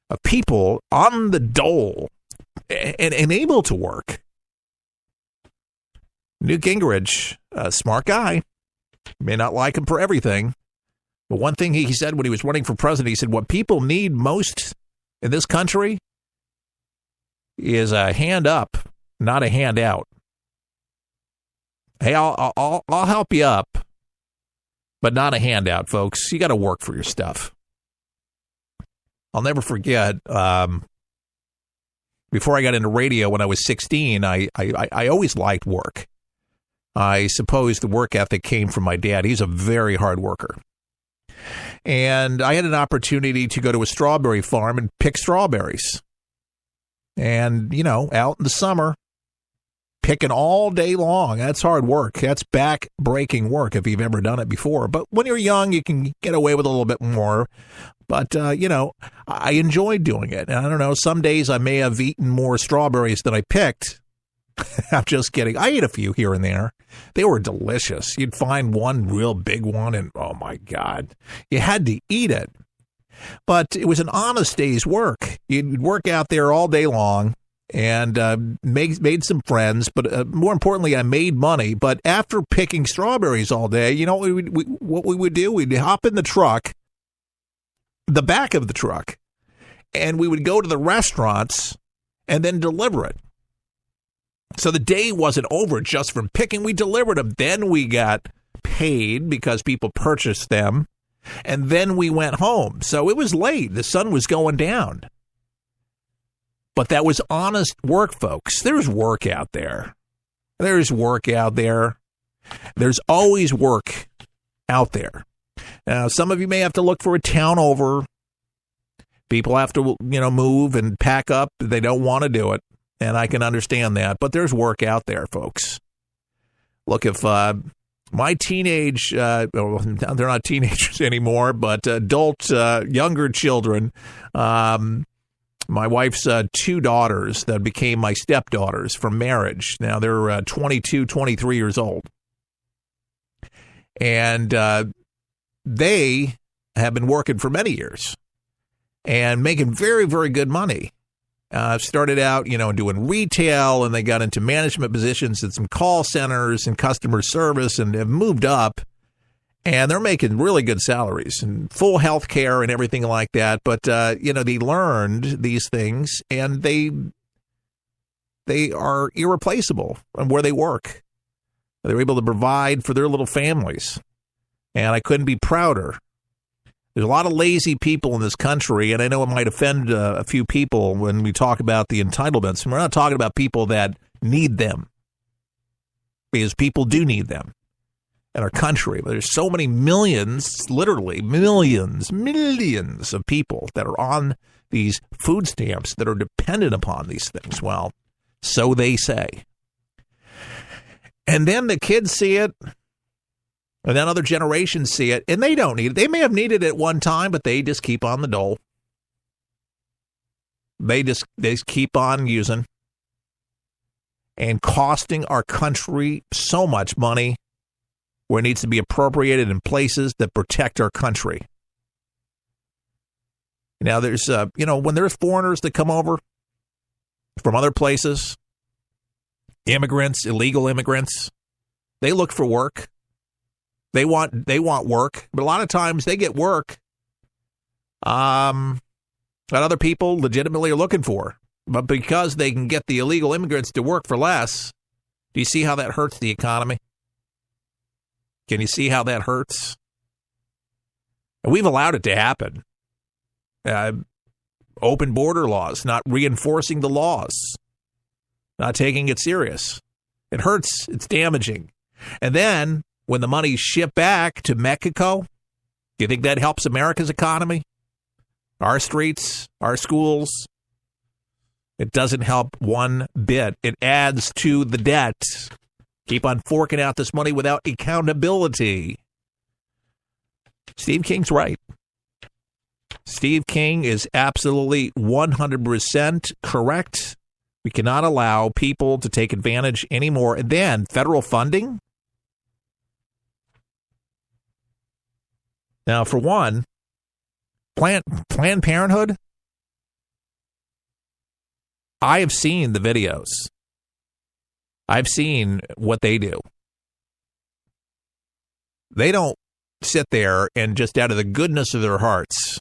of people on the dole and able to work. Newt Gingrich, a smart guy, may not like him for everything, but one thing he said when he was running for president, he said, what people need most in this country is a hand up, not a handout. Hey, I'll help you up, but not a handout, folks. You got to work for your stuff. I'll never forget, before I got into radio when I was 16, I always liked work. I suppose the work ethic came from my dad. He's a very hard worker. And I had an opportunity to go to a strawberry farm and pick strawberries. And, you know, out in the summer, picking all day long. That's hard work. That's back-breaking work if you've ever done it before. But when you're young, you can get away with a little bit more. But, you know, I enjoyed doing it. And I don't know, some days I may have eaten more strawberries than I picked. I'm just kidding. I ate a few here and there. They were delicious. You'd find one real big one, and oh, my God, you had to eat it. But it was an honest day's work. You'd work out there all day long and made some friends. But more importantly, I made money. But after picking strawberries all day, you know what we would do? We'd hop in the truck, the back of the truck, and we would go to the restaurants and then deliver it. So the day wasn't over just from picking. We delivered them. Then we got paid because people purchased them. And then we went home. So it was late. The sun was going down. But that was honest work, folks. There's work out there. There's work out there. There's always work out there. Now, some of you may have to look for a town over. People have to, you know, move and pack up. They don't want to do it. And I can understand that. But there's work out there, folks. Look, if my teenage, well, they're not teenagers anymore, but adult, younger children, my wife's two daughters that became my stepdaughters from marriage. Now they're 22, 23 years old. And they have been working for many years and making very, very good money. Started out, you know, doing retail, and they got into management positions at some call centers and customer service, and have moved up, and they're making really good salaries and full health care and everything like that. But, you know, they learned these things, and they are irreplaceable in where they work. They're able to provide for their little families, and I couldn't be prouder. There's a lot of lazy people in this country, and I know it might offend a few people when we talk about the entitlements. And we're not talking about people that need them, because people do need them in our country. But there's so many millions, literally millions of people that are on these food stamps that are dependent upon these things. Well, so they say. And then the kids see it. And then other generations see it, and they don't need it. They may have needed it at one time, but they just keep on the dole. They just keep on using and costing our country so much money where it needs to be appropriated in places that protect our country. Now, there's, you know, when there's foreigners that come over from other places, immigrants, illegal immigrants, they look for work. They want work, but a lot of times they get work that other people legitimately are looking for. But because they can get the illegal immigrants to work for less, do you see how that hurts the economy? Can you see how that hurts? And we've allowed it to happen. Open border laws, not reinforcing the laws, not taking it serious. It hurts. It's damaging. And then when the money's shipped back to Mexico, do you think that helps America's economy? Our streets, our schools? It doesn't help one bit. It adds to the debt. Keep on forking out this money without accountability. Steve King's right. Steve King is absolutely 100% correct. We cannot allow people to take advantage anymore. And then federal funding. Now, for one, Planned Parenthood, I have seen the videos. I've seen what they do. They don't sit there and just out of the goodness of their hearts,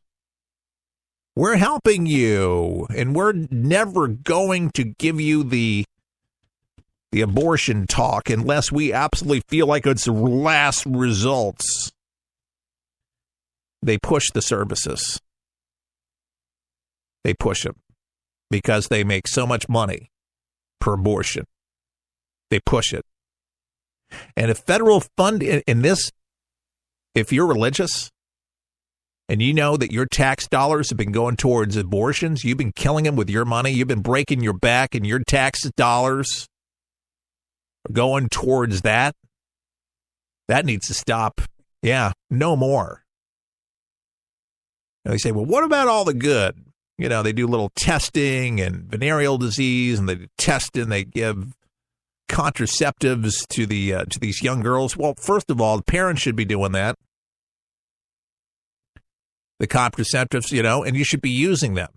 we're helping you, and we're never going to give you the abortion talk unless we absolutely feel like it's the last results. They push the services. They push them because they make so much money per abortion. They push it. And if federal fund in this, if you're religious and you know that your tax dollars have been going towards abortions, you've been killing them with your money, you've been breaking your back, and your tax dollars are going towards that, that needs to stop. Yeah, no more. And they say, well, what about all the good? You know, they do little testing and venereal disease, and they test and they give contraceptives to these young girls. Well, first of all, the parents should be doing that. The contraceptives, you know, and you should be using them.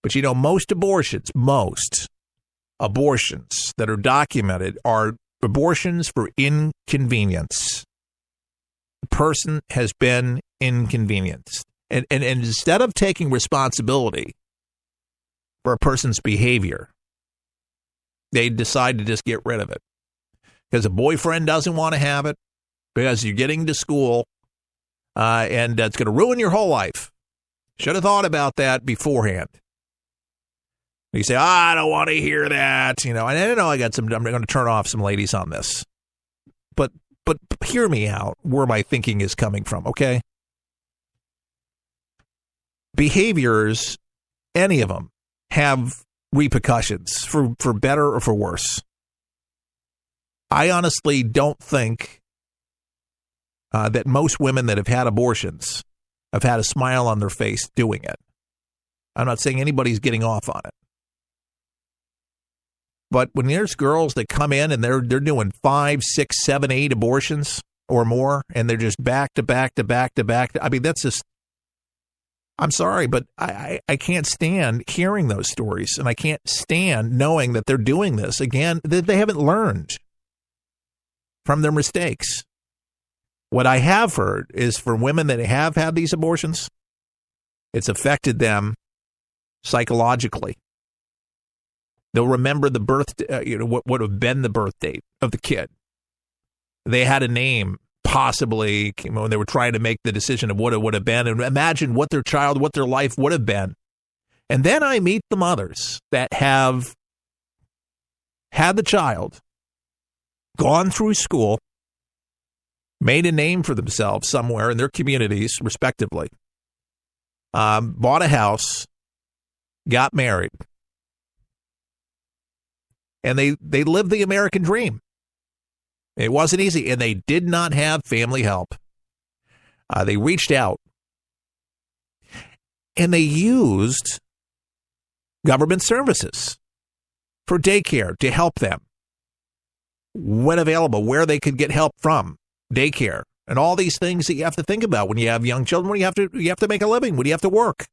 But, you know, most abortions that are documented are abortions for inconvenience. The person has been inconvenienced. And instead of taking responsibility for a person's behavior, they decide to just get rid of it. Because a boyfriend doesn't want to have it, because you're getting to school, and it's going to ruin your whole life. Should have thought about that beforehand. You say, I don't want to hear that. You know, and I know I'm going to turn off some ladies on this. But hear me out where my thinking is coming from, okay? Behaviors, any of them, have repercussions for better or for worse. I honestly don't think that most women that have had abortions have had a smile on their face doing it. I'm not saying anybody's getting off on it. But when there's girls that come in and they're doing 5, 6, 7, 8 abortions or more, and they're just back to back to back to back, I mean, that's just, I'm sorry, but I can't stand hearing those stories, and I can't stand knowing that they're doing this. Again, that they haven't learned from their mistakes. What I have heard is for women that have had these abortions, it's affected them psychologically. They'll remember the birth, what would have been the birth date of the kid. They had a name, possibly, when they were trying to make the decision of what it would have been, and imagine what their life would have been. And then I meet the mothers that have had the child, gone through school, made a name for themselves somewhere in their communities, respectively, bought a house, got married, and they lived the American dream. It wasn't easy, and they did not have family help. They reached out, and they used government services for daycare to help them when available, where they could get help from. Daycare and all these things that you have to think about when you have young children, when you have to make a living, when you have to work.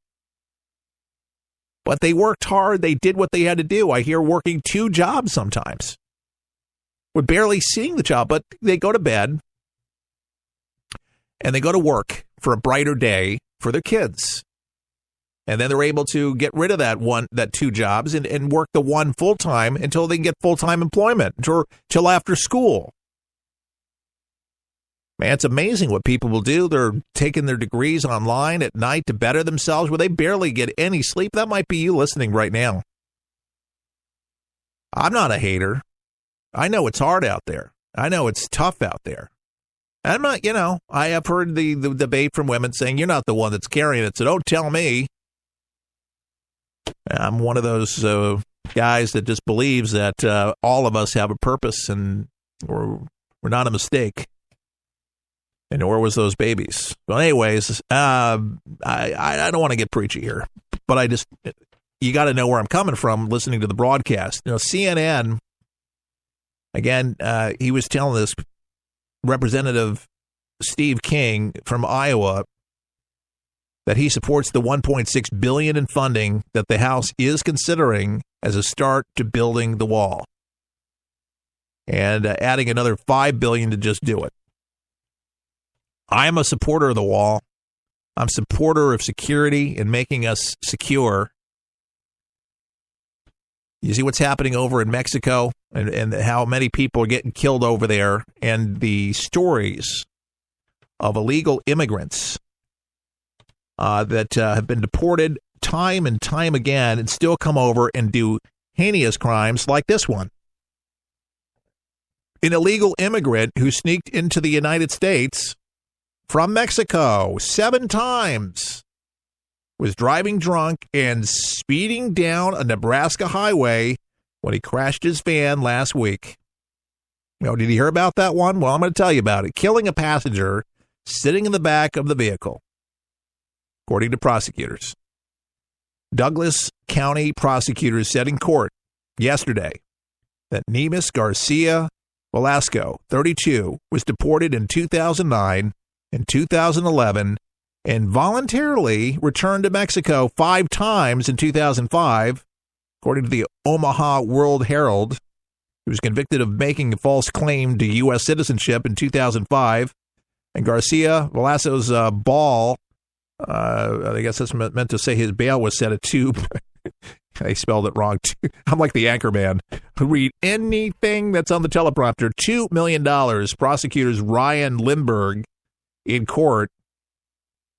But they worked hard. They did what they had to do. I hear working 2 jobs sometimes. We're barely seeing the child, but they go to bed and they go to work for a brighter day for their kids. And then they're able to get rid of that 2 jobs and work the one full-time until they can get full-time employment till after school. Man, it's amazing what people will do. They're taking their degrees online at night to better themselves where they barely get any sleep. That might be you listening right now. I'm not a hater. I know it's hard out there. I know it's tough out there. I'm not, I have heard the debate from women saying, you're not the one that's carrying it, so don't tell me. I'm one of those guys that just believes that all of us have a purpose and we're not a mistake. And nor was those babies. Well, anyways, I don't want to get preachy here, but you got to know where I'm coming from listening to the broadcast. CNN, again, he was telling this Representative Steve King from Iowa that he supports the $1.6 billion in funding that the House is considering as a start to building the wall, and adding another $5 billion to just do it. I am a supporter of the wall. I'm a supporter of security and making us secure. You see what's happening over in Mexico and how many people are getting killed over there, and the stories of illegal immigrants that have been deported time and time again and still come over and do heinous crimes like this one. An illegal immigrant who sneaked into the United States from Mexico 7 times was driving drunk and speeding down a Nebraska highway when he crashed his van last week. Did you hear about that one? Well, I'm going to tell you about it. Killing a passenger sitting in the back of the vehicle, according to prosecutors. Douglas County prosecutors said in court yesterday that Nemus Garcia Velasco, 32, was deported in 2009 and 2011 and voluntarily returned to Mexico 5 times in 2005, according to the Omaha World Herald. He was convicted of making a false claim to U.S. citizenship in 2005. And Garcia Velasco's I guess that's meant to say his bail was set at 2. I spelled it wrong, too. I'm like the anchor man who read anything that's on the teleprompter. $2 million. Prosecutors Ryan Lindbergh in court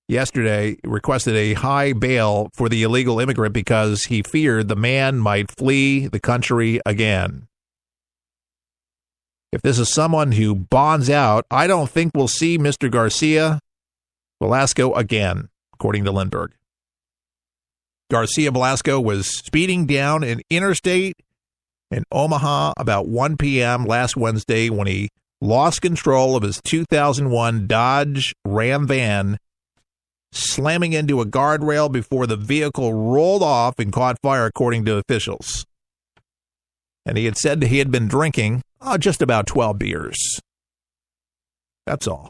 yesterday requested a high bail for the illegal immigrant because he feared the man might flee the country again. If this is someone who bonds out, I don't think we'll see Mr. Garcia Velasco again, according to Lindbergh. Garcia Velasco was speeding down an interstate in Omaha about 1 p.m. last Wednesday when he lost control of his 2001 Dodge Ram van, slamming into a guardrail before the vehicle rolled off and caught fire, according to officials. And he had said he had been drinking just about 12 beers. That's all.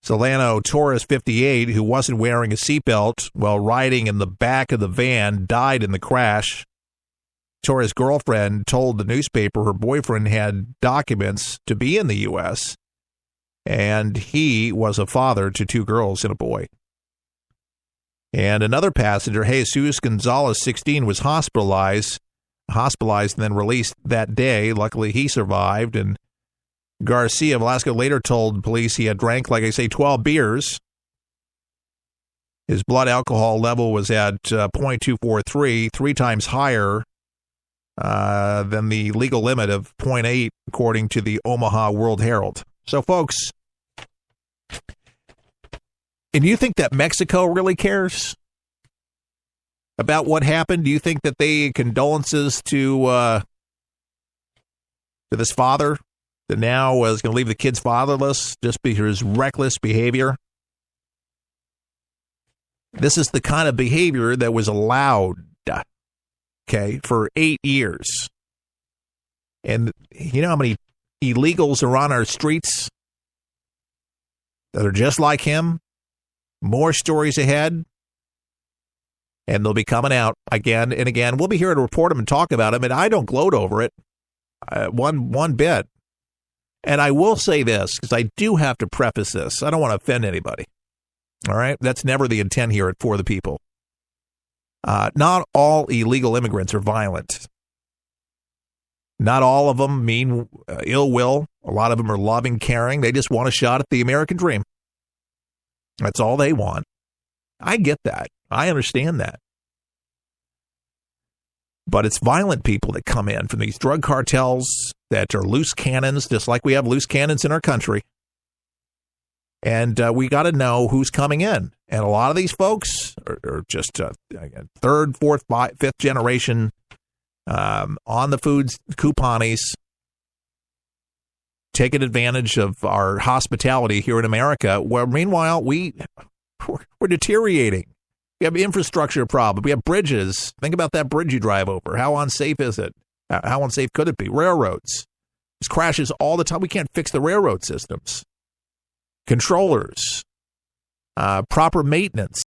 Solano Torres, 58, who wasn't wearing a seatbelt while riding in the back of the van, died in the crash. Torres' girlfriend told the newspaper her boyfriend had documents to be in the U.S., and he was a father to 2 girls and a boy. And another passenger, Jesus Gonzalez, 16, was hospitalized and then released that day. Luckily, he survived, and Garcia Velasco later told police he had drank, 12 beers. His blood alcohol level was at 0.243, 3 times higher than the legal limit of 0.8, according to the Omaha World Herald. So, folks, and you think that Mexico really cares about what happened? Do you think that they condolences to this father that now is going to leave the kids fatherless just because of his reckless behavior? This is the kind of behavior that was allowed, for 8 years. And you know how many illegals are on our streets that are just like him? More stories ahead, and they'll be coming out again and again. We'll be here to report them and talk about them, and I don't gloat over it one bit. And I will say this, because I do have to preface this. I don't want to offend anybody. All right? That's never the intent here at For the People. Not all illegal immigrants are violent. Not all of them mean ill will. A lot of them are loving, caring. They just want a shot at the American dream. That's all they want. I get that. I understand that. But it's violent people that come in from these drug cartels that are loose cannons, just like we have loose cannons in our country. And we got to know who's coming in. And a lot of these folks are just third, fourth, fifth generation on the foods couponies, taking advantage of our hospitality here in America, where meanwhile we're deteriorating. We have infrastructure problems. We have bridges. Think about that bridge you drive over. How unsafe is it? How unsafe could it be? Railroads. There's crashes all the time. We can't fix the railroad systems. Controllers. proper maintenance